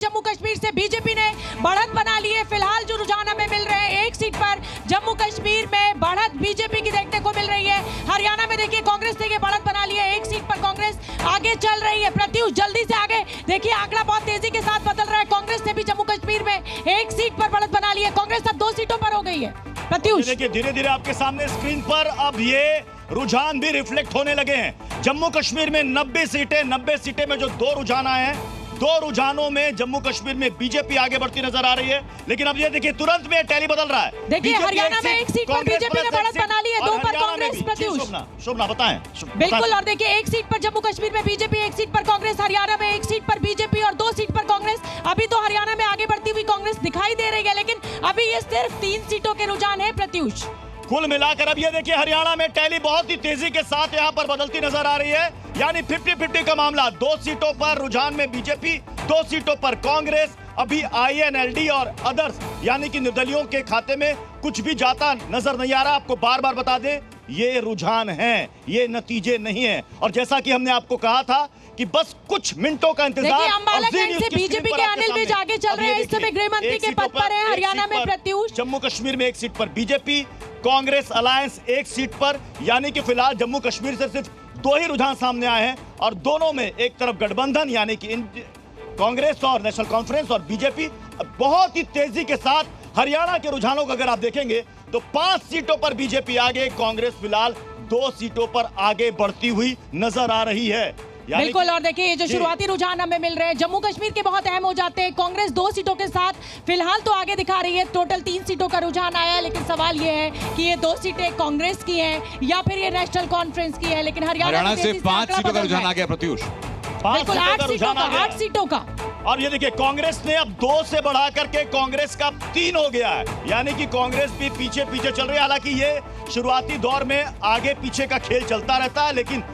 जम्मू कश्मीर से बीजेपी ने बढ़त बना ली है। फिलहाल जो रुझान हमें मिल रहे हैं, एक सीट पर जम्मू कश्मीर में बढ़त बीजेपी की देखने को मिल रही है। हरियाणा में देखिए कांग्रेस ने बढ़त बना ली है, एक सीट पर कांग्रेस आगे चल रही है। प्रत्युष जल्दी से आगे देखिए, आंकड़ा बहुत तेजी के साथ बदल रहा है। कांग्रेस ने भी जम्मू कश्मीर में एक सीट पर बढ़त बना ली है। कांग्रेस अब 2 सीटों पर हो गई है। प्रत्युष देखिए धीरे धीरे आपके सामने स्क्रीन पर अब ये रुझान भी रिफ्लेक्ट होने लगे हैं। जम्मू कश्मीर में 90 सीटें में जो 2 रुझान आए हैं, 2 रुझानों में जम्मू कश्मीर में बीजेपी आगे बढ़ती नजर आ रही है। लेकिन अब ये देखिए तुरंत में टैली बदल रहा है। देखिए हरियाणा में एक सीट पर बीजेपी ने बढ़त बना ली है, 2 पर कांग्रेस। प्रत्युष शोभना बताएं। बिल्कुल, और देखिए एक सीट पर जम्मू कश्मीर में बीजेपी, एक सीट पर कांग्रेस। हरियाणा में एक सीट पर बीजेपी और 2 सीट पर कांग्रेस। अभी तो हरियाणा में आगे बढ़ती हुई कांग्रेस दिखाई दे रही है, लेकिन अभी ये सिर्फ 3 सीटों के रुझान है। प्रत्युष कुल मिलाकर अब ये देखिए हरियाणा में टैली बहुत ही तेजी के साथ यहां पर बदलती नजर आ रही है। यानी 50-50 का मामला, 2 सीटों पर रुझान में बीजेपी, 2 सीटों पर कांग्रेस। अभी आईएनएलडी और अदर्स यानी कि निर्दलियों के खाते में कुछ भी जाता नजर नहीं आ रहा। आपको बार बार बता दें, ये रुझान हैं, ये नतीजे नहीं है। और जैसा कि हमने आपको कहा था कि बस कुछ मिनटों का इंतजार। अंबाला कैंट से बीजेपी के अनिल विज आगे चल रहे हैं, इस समय गृह मंत्री के पद पर है हरियाणा में। प्रत्युष जम्मू कश्मीर में एक सीट पर बीजेपी, कांग्रेस अलायंस एक सीट पर। यानी कि फिलहाल जम्मू कश्मीर से सिर्फ 2 ही रुझान सामने आए हैं और दोनों में एक तरफ गठबंधन यानी कि कांग्रेस और नेशनल कॉन्फ्रेंस और बीजेपी बहुत ही तेजी के साथ। हरियाणा के रुझानों को अगर आप देखेंगे तो 5 सीटों पर बीजेपी आगे, कांग्रेस फिलहाल 2 सीटों पर आगे बढ़ती हुई नजर आ रही है। बिल्कुल, और देखिए ये जो शुरुआती रुझान हमें मिल रहे हैं जम्मू कश्मीर के बहुत अहम हो जाते हैं। कांग्रेस 2 सीटों के साथ फिलहाल तो आगे दिखा रही है। टोटल 3 सीटों का रुझान आया है, लेकिन सवाल ये है कि ये 2 सीटें कांग्रेस की हैं या फिर ये नेशनल कॉन्फ्रेंस की है। लेकिन हरियाणा से 5 सीटों का रुझान आ गया। प्रत्युष बिल्कुल 8 सीटों का। और ये देखिए कांग्रेस ने अब 2 से बढ़ा करके कांग्रेस का 3 हो गया है। यानी कि कांग्रेस भी पीछे पीछे चल रही है। हालांकि ये शुरुआती दौर में आगे पीछे का खेल चलता रहता है, लेकिन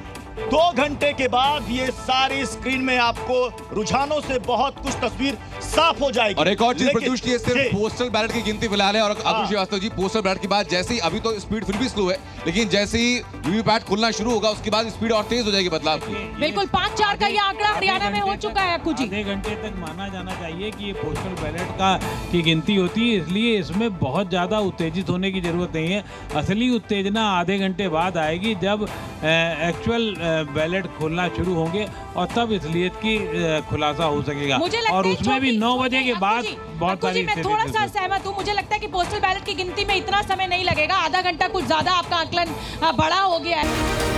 2 घंटे के बाद ये सारी स्क्रीन में आपको रुझानों से बहुत कुछ तस्वीर साफ हो जाएगी। और एक और चीज प्रत्युष की, सिर्फ पोस्टल बैलेट की गिनती फिलहाल है। और अतुल श्रीवास्तव जी, पोस्टल बैलेट की बात जैसे ही, अभी तो स्पीड फिर भी स्लो है, लेकिन जैसे ही वीवीपैट खुलना शुरू होगा उसके बाद स्पीड और तेज हो जाएगी बदलाव की। बिल्कुल 5-4 का ये आंकड़ा हरियाणा में हो चुका है। कुछ आधे घंटे तक माना जाना चाहिए कि ये पोस्टल बैलेट की गिनती होती है, इसलिए इसमें बहुत ज्यादा उत्तेजित होने की जरूरत नहीं है। असली उत्तेजना आधे घंटे बाद आएगी जब एक्चुअल बैलेट खोलना शुरू होंगे और तब इसलिए की खुलासा हो सकेगा। और उसमें भी 9 बजे के बाद बहुत सारी। मैं थोड़ा सा सहमत हूँ। मुझे लगता है कि पोस्टल बैलेट की गिनती में इतना समय नहीं लगेगा। आधा घंटा कुछ ज्यादा आपका आकलन बड़ा हो गया है।